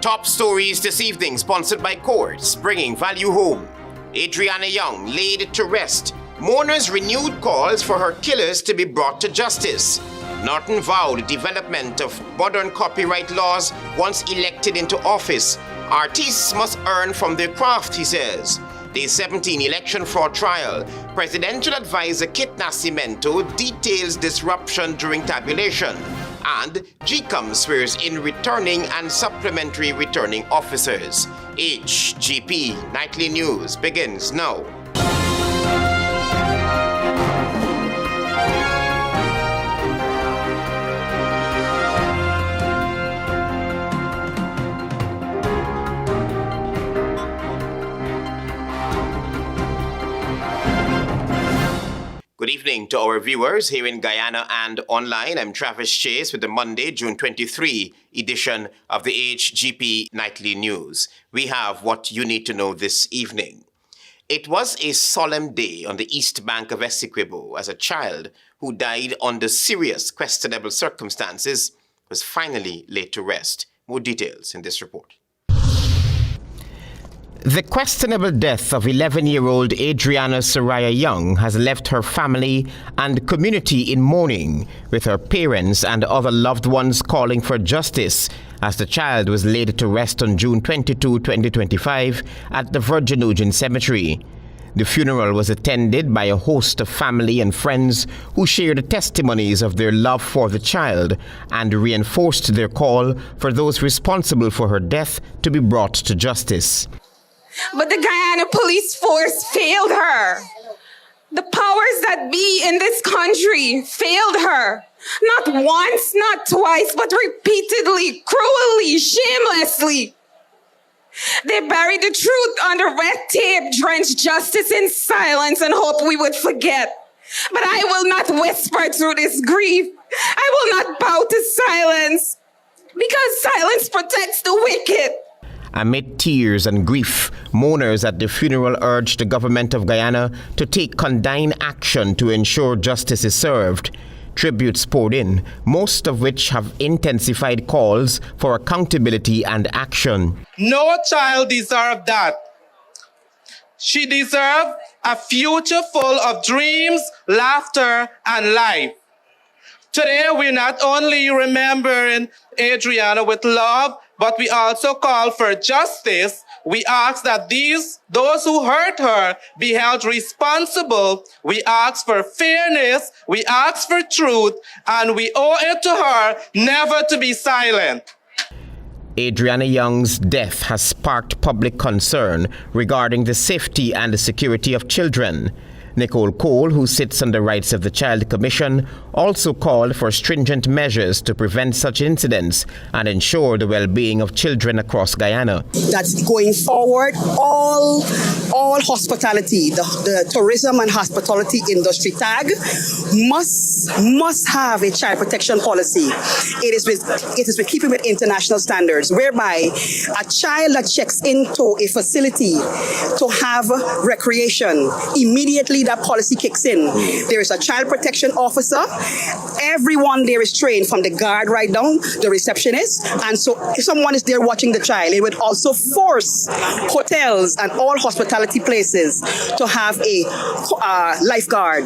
top stories this evening, sponsored by Courts, bringing value home. Adriana Young laid to rest. Mourners renewed calls for her killers to be brought to justice. Norton vowed development of modern copyright laws once elected into office. Artists must earn from their craft, he says. Day 17 election fraud trial. Presidential advisor NASCIMENTO details disruption during tabulation. And GECOM swears in returning and supplementary returning officers. HGP Nightly News begins now. Good evening to our viewers here in Guyana and online. I'm Travis Chase with the Monday, June 23 edition of the HGP Nightly News. We have what you need to know this evening. It was a solemn day on the east bank of Essequibo as a child who died under serious, questionable circumstances was finally laid to rest. More details in this report. The questionable death of 11-year-old Adriana Young has left her family and community in mourning, with her parents and other loved ones calling for justice as the child was laid to rest on June 22, 2025 at the Virgin Eugene Cemetery. The funeral was attended by a host of family and friends who shared testimonies of their love for the child and reinforced their call for those responsible for her death to be brought to justice. But the Guyana police force failed her. The powers that be in this country failed her. Not once, not twice, but repeatedly, cruelly, shamelessly. They buried the truth under red tape, drenched justice in silence, and hoped we would forget. But I will not whisper through this grief. I will not bow to silence, because silence protects the wicked. Amid tears and grief, mourners at the funeral urged the government of Guyana to take condign action to ensure justice is served. Tributes poured in, most of which have intensified calls for accountability and action. No child deserved that. She deserved a future full of dreams, laughter, and life. Today, we're not only remembering Adriana with love, but we also call for justice. We ask that those who hurt her be held responsible. We ask for fairness. We ask for truth. And we owe it to her never to be silent. Adriana Young's death has sparked public concern regarding the safety and the security of children. Nicole Cole, who sits on the Rights of the Child Commission, also called for stringent measures to prevent such incidents and ensure the well-being of children across Guyana. That's going forward, all hospitality, the tourism and hospitality industry tag must have a child protection policy. It is with keeping with international standards, whereby a child that checks into a facility to have recreation, immediately that policy kicks in. There is a child protection officer. Everyone there is trained, from the guard right down, the receptionist. And so if someone is there watching the child, it would also force hotels and all hospitality places to have a lifeguard.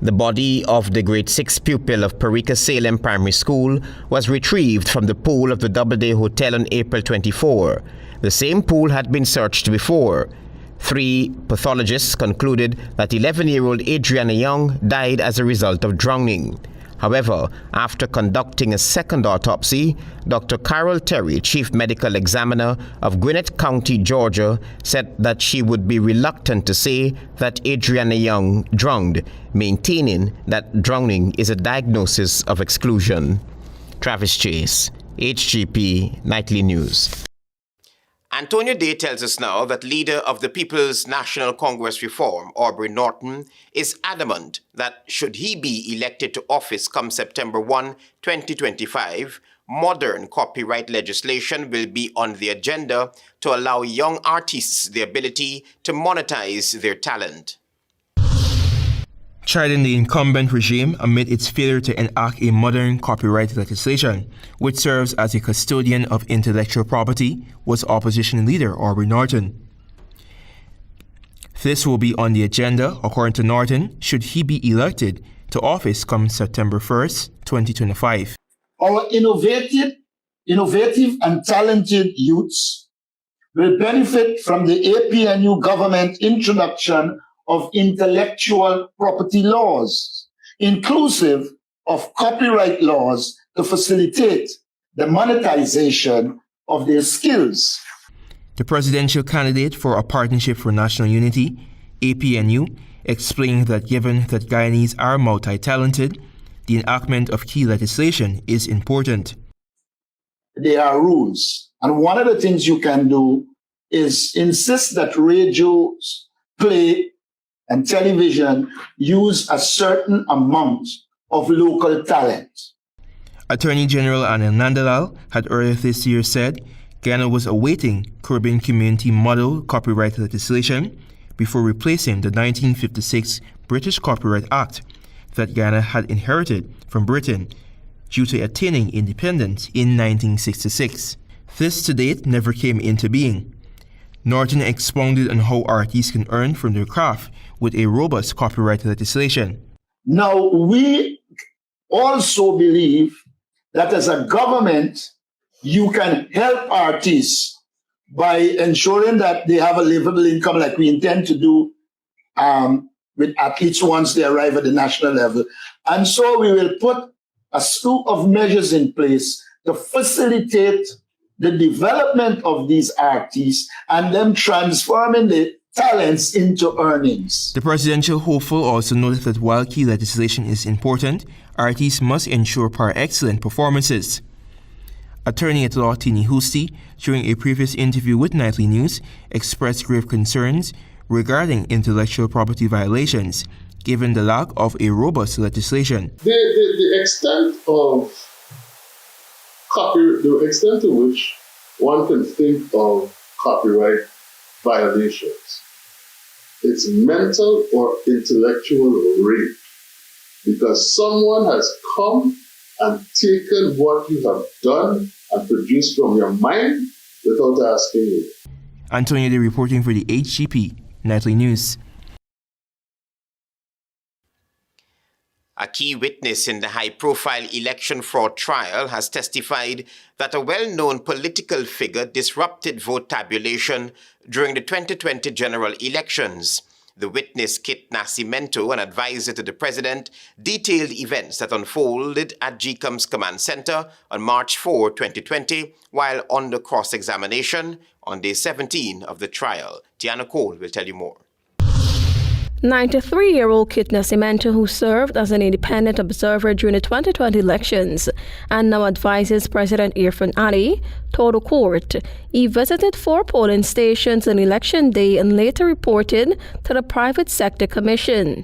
The body of the grade 6 pupil of Parika Salem Primary School was retrieved from the pool of the Doubleday Hotel on April 24. The same pool had been searched before. 3 pathologists concluded that 11-year-old Adriana Young died as a result of drowning. However, after conducting a second autopsy, Dr. Carol Terry, Chief Medical Examiner of Gwinnett County, Georgia, said that she would be reluctant to say that Adriana Young drowned, maintaining that drowning is a diagnosis of exclusion. Travis Chase, HGP Nightly News. Antonio Day tells us now that leader of the People's National Congress Reform, Aubry Norton, is adamant that should he be elected to office come September 1, 2025, modern copyright legislation will be on the agenda to allow young artists the ability to monetize their talent. chiding the incumbent regime amid its failure to enact a modern copyright legislation, which serves as a custodian of intellectual property, was opposition leader Aubrey Norton. This will be on the agenda, according to Norton, should he be elected to office come September 1st, 2025. Our innovative and talented youths will benefit from the APNU government introduction of intellectual property laws, inclusive of copyright laws to facilitate the monetization of their skills. The presidential candidate for a Partnership for National Unity, APNU, explained that given that Guyanese are multi-talented, the enactment of key legislation is important. There are rules, and one of the things you can do is insist that radios, play, and television use a certain amount of local talent. Attorney General Anil Nandalal had earlier this year said Ghana was awaiting Caribbean Community Model copyright legislation before replacing the 1956 British Copyright Act that Ghana had inherited from Britain due to attaining independence in 1966. This to date never came into being. Norton expounded on how artists can earn from their craft with a robust copyright legislation. Now, we also believe that as a government, you can help artists by ensuring that they have a livable income like we intend to do with athletes once they arrive at the national level. And so we will put a slew of measures in place to facilitate the development of these artists and them transforming the talents into earnings. The presidential hopeful also noted that while key legislation is important, artists must ensure par excellent performances. Attorney at law Tini Husti, during a previous interview with Nightly News, expressed grave concerns regarding intellectual property violations, given the lack of a robust legislation. The extent of the extent to which one can think of copyright violations, it's mental or intellectual rape, because someone has come and taken what you have done and produced from your mind without asking you. Antonio Day reporting for the HGP Nightly News. A key witness in the high-profile election fraud trial has testified that a well-known political figure disrupted vote tabulation during the 2020 general elections. The witness, Kit NASCIMENTO, an advisor to the president, detailed events that unfolded at GECOM's command center on March 4, 2020, while under cross-examination on day 17 of the trial. Tiana Cole will tell you more. 93-year-old Kit NASCIMENTO, who served as an independent observer during the 2020 elections and now advises President Irfan Ali, told the court he visited 4 polling stations on election day and later reported to the Private Sector Commission.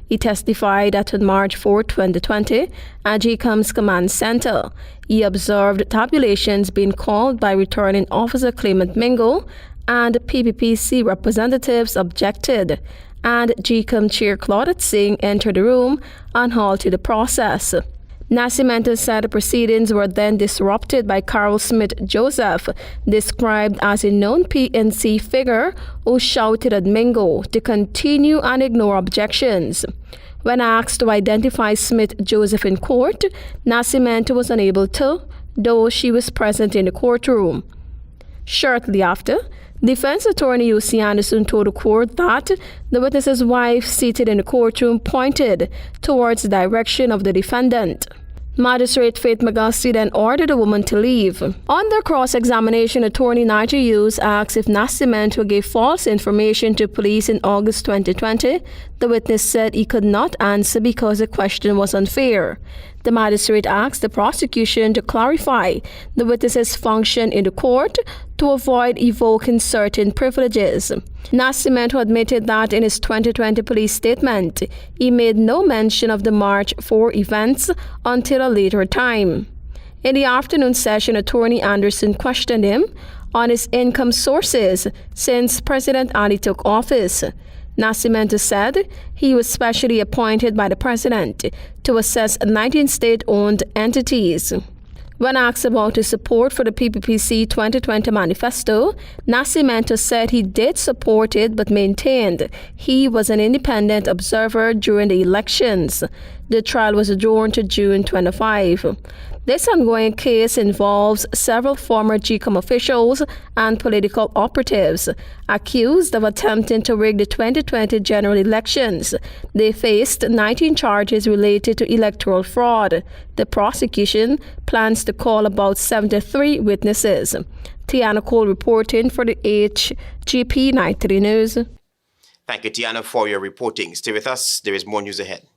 He testified that on March 4, 2020, at GECOM's command center, he observed tabulations being called by returning officer Clement Mingo, and PPPC representatives objected, and GECOM Chair Claudette Singh entered the room and halted the process. NASCIMENTO said the proceedings were then disrupted by Carol Smith Joseph, described as a known PNC figure who shouted at Mingo to continue and ignore objections. When asked to identify Smith Joseph in court, NASCIMENTO was unable to, though she was present in the courtroom. Shortly after, defense attorney U.C. Anderson told the court that the witness's wife seated in the courtroom pointed towards the direction of the defendant. Magistrate Faith McGusty then ordered the woman to leave. Under cross-examination, attorney Nigel Hughes asked if NASCIMENTO gave false information to police in August 2020. The witness said he could not answer because the question was unfair. The magistrate asked the prosecution to clarify the witness's function in the court to avoid evoking certain privileges. NASCIMENTO admitted that in his 2020 police statement, he made no mention of the March 4 events until a later time. In the afternoon session, attorney Anderson questioned him on his income sources since President Ali took office. NASCIMENTO said he was specially appointed by the president to assess 19 state-owned entities. When asked about his support for the PPPC 2020 manifesto, NASCIMENTO said he did support it but maintained he was an independent observer during the elections. The trial was adjourned to June 25. This ongoing case involves several former GECOM officials and political operatives accused of attempting to rig the 2020 general elections. They faced 19 charges related to electoral fraud. The prosecution plans to call about 73 witnesses. Tiana Cole reporting for the HGP 93 News. Thank you, Tiana, for your reporting. Stay with us. There is more news ahead.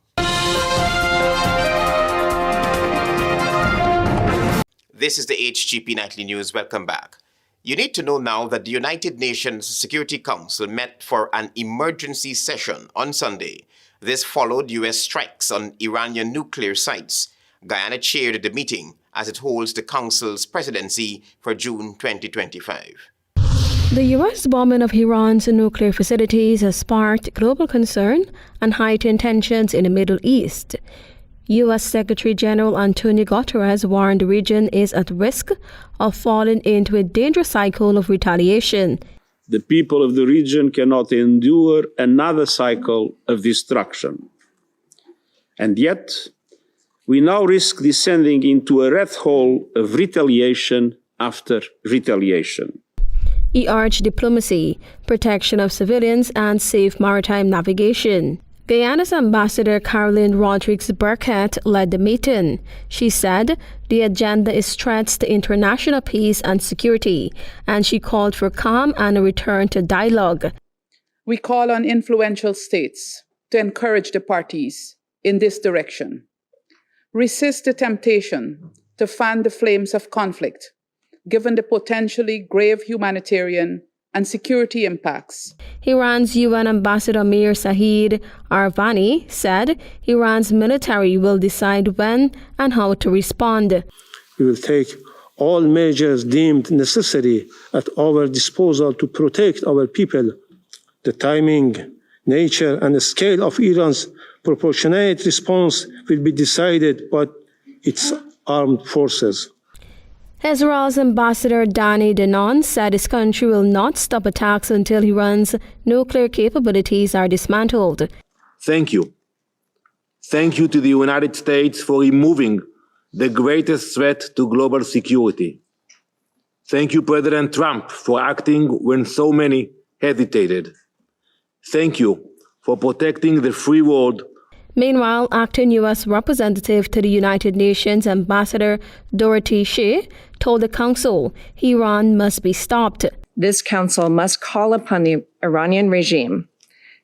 This is the HGP Nightly News. Welcome back. You need to know now that the United Nations Security Council met for an emergency session on Sunday. This followed U.S. strikes on Iranian nuclear sites. Guyana chaired the meeting as it holds the Council's presidency for June 2025. The U.S. bombing of Iran's nuclear facilities has sparked global concern and heightened tensions in the Middle East. U.S. Secretary General Antonio Guterres warned the region is at risk of falling into a dangerous cycle of retaliation. The people of the region cannot endure another cycle of destruction. And yet, we now risk descending into a rat hole of retaliation after retaliation. He urged diplomacy, protection of civilians, and safe maritime navigation. Guyana's Ambassador Caroline Rodriguez-Burkett led the meeting. She said the agenda is threats to international peace and security, and she called for calm and a return to dialogue. We call on influential states to encourage the parties in this direction. Resist the temptation to fan the flames of conflict, given the potentially grave humanitarian and security impacts. Iran's UN Ambassador Mir Saeed Arvani said Iran's military will decide when and how to respond. We will take all measures deemed necessary at our disposal to protect our people. The timing, nature, and the scale of Iran's proportionate response will be decided by its armed forces. Israel's Ambassador Danny Danon said his country will not stop attacks until Iran's nuclear capabilities are dismantled. Thank you. Thank you to the United States for removing the greatest threat to global security. Thank you, President Trump, for acting when so many hesitated. Thank you for protecting the free world. Meanwhile, acting U.S. representative to the United Nations Ambassador Dorothy Shea told the Council Iran must be stopped. This Council must call upon the Iranian regime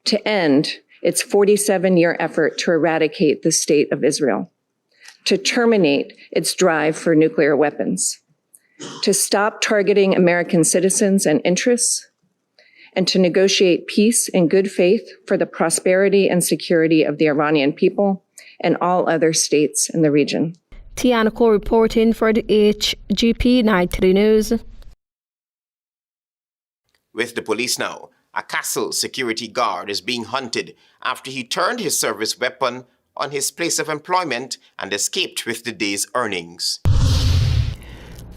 to end its 47-year effort to eradicate the State of Israel, to terminate its drive for nuclear weapons, to stop targeting American citizens and interests, and to negotiate peace in good faith for the prosperity and security of the Iranian people and all other states in the region. Tiana Cole reporting for the HGP 93 News. With the police now, a castle security guard is being hunted after he turned his service weapon on his place of employment and escaped with the day's earnings.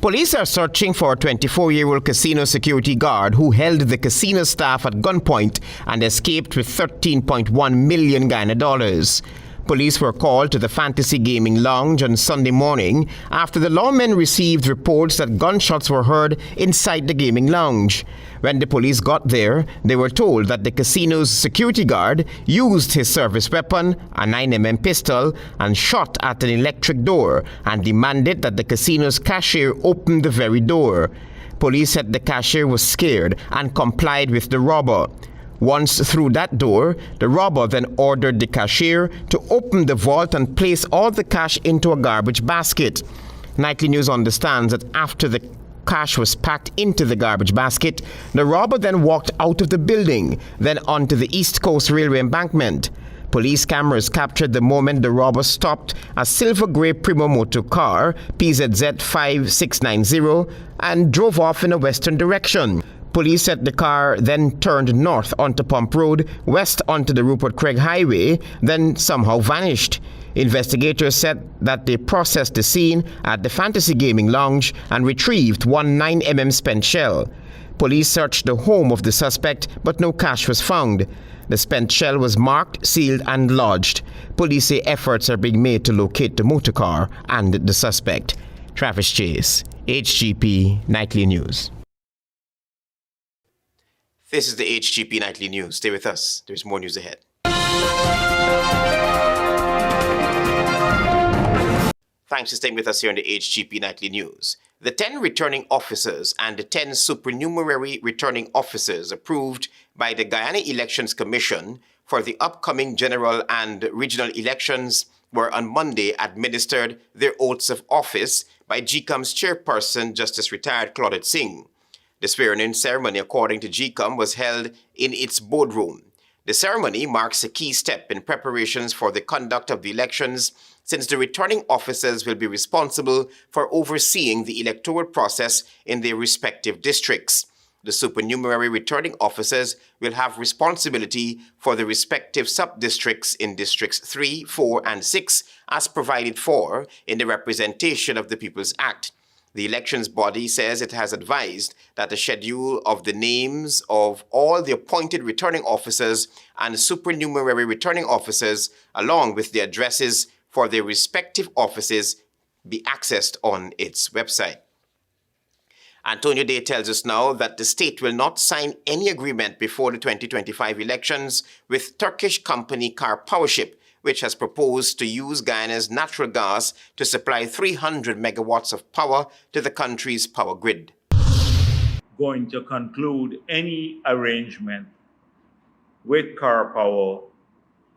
Police are searching for a 24-year-old casino security guard who held the casino staff at gunpoint and escaped with 13.1 million Guyana dollars. Police were called to the Fantasy Gaming Lounge on Sunday morning after the lawmen received reports that gunshots were heard inside the gaming lounge. When the police got there, they were told that the casino's security guard used his service weapon, a 9mm pistol, and shot at an electric door and demanded that the casino's cashier open the very door. Police said the cashier was scared and complied with the robber. Once through that door, the robber then ordered the cashier to open the vault and place all the cash into a garbage basket. Nightly News understands that after the cash was packed into the garbage basket, the robber then walked out of the building, then onto the East Coast Railway embankment. Police cameras captured the moment the robber stopped a silver-grey Primo Moto car, PZZ 5690, and drove off in a western direction. Police said the car then turned north onto Pump Road, west onto the Rupert Craig Highway, then somehow vanished. Investigators said that they processed the scene at the Fantasy Gaming Lounge and retrieved one 9mm spent shell. Police searched the home of the suspect, but no cash was found. The spent shell was marked, sealed, and lodged. Police say efforts are being made to locate the motor car and the suspect. Travis Chase, HGP Nightly News. This is the HGP Nightly News. Stay with us. There's more news ahead. Thanks for staying with us here on the HGP Nightly News. The 10 returning officers and the 10 supernumerary returning officers approved by the Guyana Elections Commission for the upcoming general and regional elections were on Monday administered their oaths of office by GECOM's chairperson, Justice Retired Claudette Singh. The swearing-in ceremony, according to GECOM, was held in its boardroom. The ceremony marks a key step in preparations for the conduct of the elections, since the returning officers will be responsible for overseeing the electoral process in their respective districts. The supernumerary returning officers will have responsibility for the respective sub-districts in Districts 3, 4, and 6 as provided for in the Representation of the People's Act. The elections body says it has advised that the schedule of the names of all the appointed returning officers and supernumerary returning officers, along with the addresses for their respective offices, be accessed on its website. Antonio Day tells us now that the state will not sign any agreement before the 2025 elections with Turkish company Car Powership, which has proposed to use Guyana's natural gas to supply 300 megawatts of power to the country's power grid. Going to conclude any arrangement with Car Power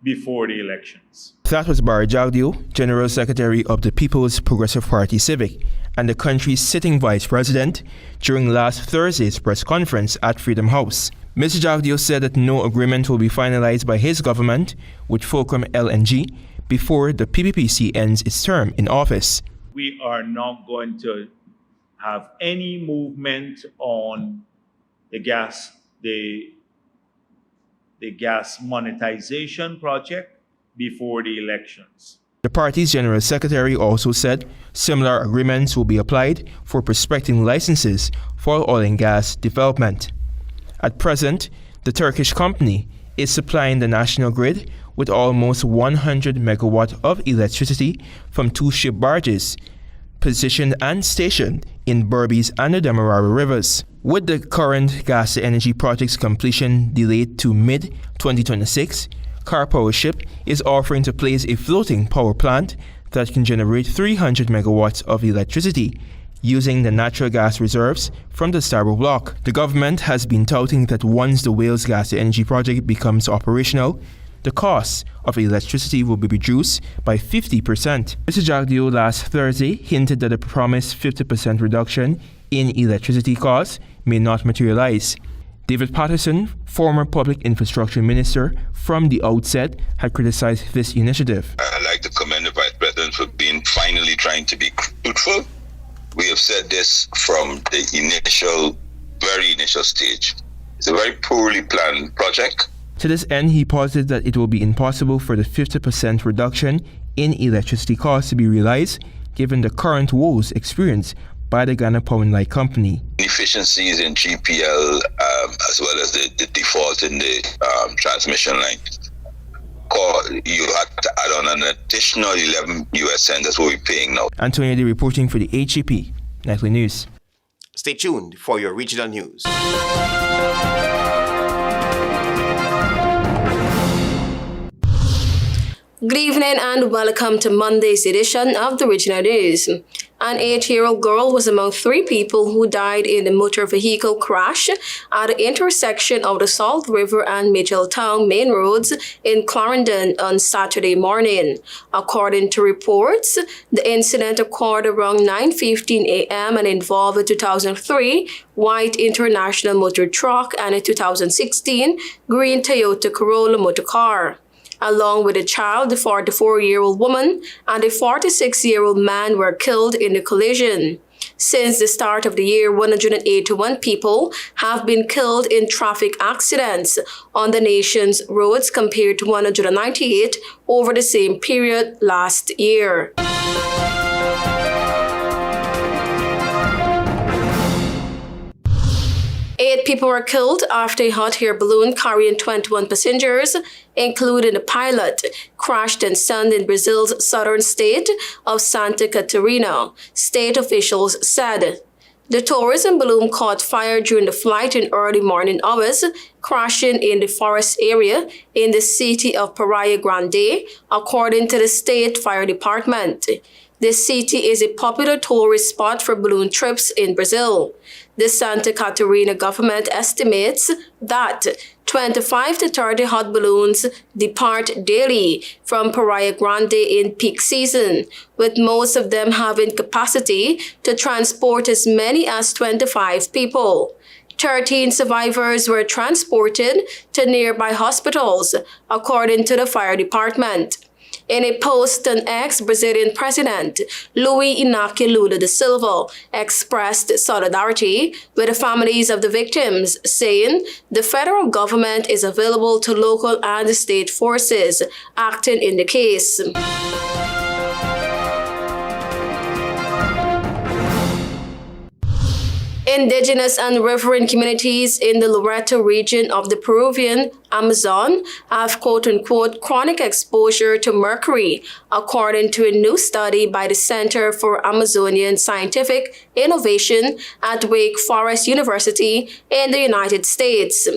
before the elections. That was Barry Jagdeo, General Secretary of the People's Progressive Party Civic and the country's sitting vice president during last Thursday's press conference at Freedom House. Mr. Jagdeo said that no agreement will be finalized by his government with Fulcrum LNG before the PPPC ends its term in office. We are not going to have any movement on the gas monetization project before the elections. The party's general secretary also said similar agreements will be applied for prospecting licenses for oil and gas development. At present, the Turkish company is supplying the national grid with almost 100 megawatts of electricity from 2 ship barges positioned and stationed in Berbice and the Demerara rivers. With the current gas to energy project's completion delayed to mid-2026, Car Powership is offering to place a floating power plant that can generate 300 megawatts of electricity using the natural gas reserves from the Starboard Block. The government has been touting that once the Wales Gas to Energy project becomes operational, the cost of electricity will be reduced by 50%. Mr. Jagdeo last Thursday hinted that a promised 50% reduction in electricity costs may not materialize. David Patterson, former public infrastructure minister, from the outset had criticized this initiative. I'd like to commend the Vice President for being finally trying to be truthful. We have said this from the very initial stage. It's a very poorly planned project. To this end, he posited that it will be impossible for the 50% reduction in electricity costs to be realized given the current woes experienced by the Ghana Power and Light Company. Inefficiencies in GPL as well as the default in the transmission line. You had to add on an additional 11 US cents. That's what we're paying now. Antonio Day reporting for the HGP Nightly News. Stay tuned for your regional news. Good evening and welcome to Monday's edition of the Regional News. An 8-year-old girl was among 3 people who died in the motor vehicle crash at the intersection of the Salt River and Mitchelltown main roads in Clarendon on Saturday morning. According to reports, the incident occurred around 9:15 a.m. and involved a 2003 white International motor truck and a 2016 green Toyota Corolla motor car. Along with a child, the 44-year-old woman and a 46-year-old man were killed in the collision. Since the start of the year, 181 people have been killed in traffic accidents on the nation's roads compared to 198 over the same period last year. Eight people were killed after a hot air balloon carrying 21 passengers, including the pilot, crashed and sank in Brazil's southern state of Santa Catarina, state officials said. The tourism balloon caught fire during the flight in early morning hours, crashing in the forest area in the city of Praia Grande, according to the state fire department. The city is a popular tourist spot for balloon trips in Brazil. The Santa Catarina government estimates that 25 to 30 hot balloons depart daily from Praia Grande in peak season, with most of them having capacity to transport as many as 25 people. 13 survivors were transported to nearby hospitals, according to the fire department. In a post on X, Brazilian President Luiz Inácio Lula da Silva expressed solidarity with the families of the victims, saying the federal government is available to local and state forces acting in the case. Indigenous and riverine communities in the Loreto region of the Peruvian Amazon have quote-unquote chronic exposure to mercury, according to a new study by the Center for Amazonian Scientific Innovation at Wake Forest University in the United States.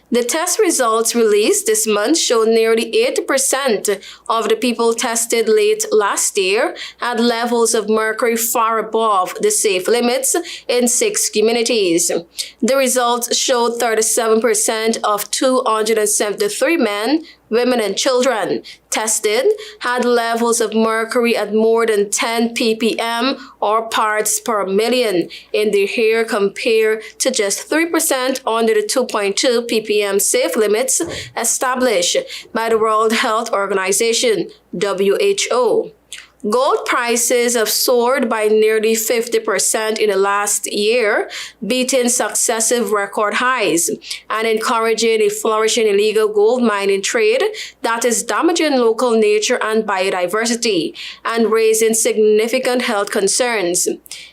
The test results released this month show nearly 80% of the people tested late last year had levels of mercury far above the safe limits in 6 communities. The results showed 37% of 273 men, women, and children tested had levels of mercury at more than 10 ppm or parts per million in their hair, compared to just 3% under the 2.2 ppm safe limits established by the World Health Organization, WHO. Gold prices have soared by nearly 50% in the last year, beating successive record highs and encouraging a flourishing illegal gold mining trade that is damaging local nature and biodiversity and raising significant health concerns.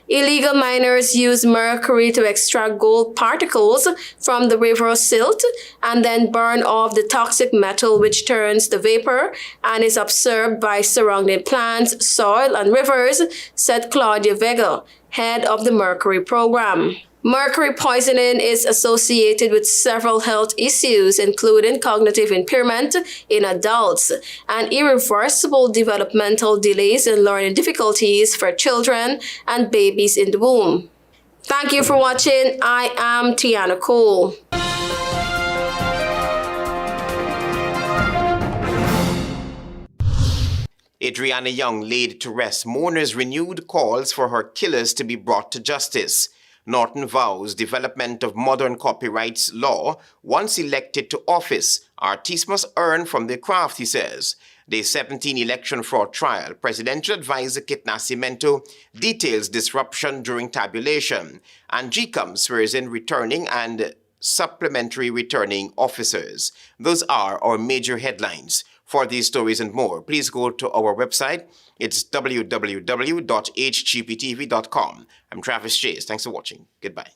Illegal miners use mercury to extract gold particles from the river silt and then burn off the toxic metal, which turns to vapor and is absorbed by surrounding plants, soil, and rivers, said Claudia Vega, head of the Mercury program. Mercury poisoning is associated with several health issues, including cognitive impairment in adults and irreversible developmental delays and learning difficulties for children and babies in the womb. Thank you for watching. I am Tiana Cole. Adriana Young laid to rest mourners' renewed calls for her killers to be brought to justice. Norton vows development of modern copyright law. Once elected to office, artists must earn from their craft, he says. Day 17 election fraud trial, Presidential Advisor Kit NASCIMENTO details disruption during tabulation, and GECOM swears in returning and supplementary returning officers. Those are our major headlines. For these stories and more, please go to our website. It's www.hgptv.com. I'm Travis Chase. Thanks for watching. Goodbye.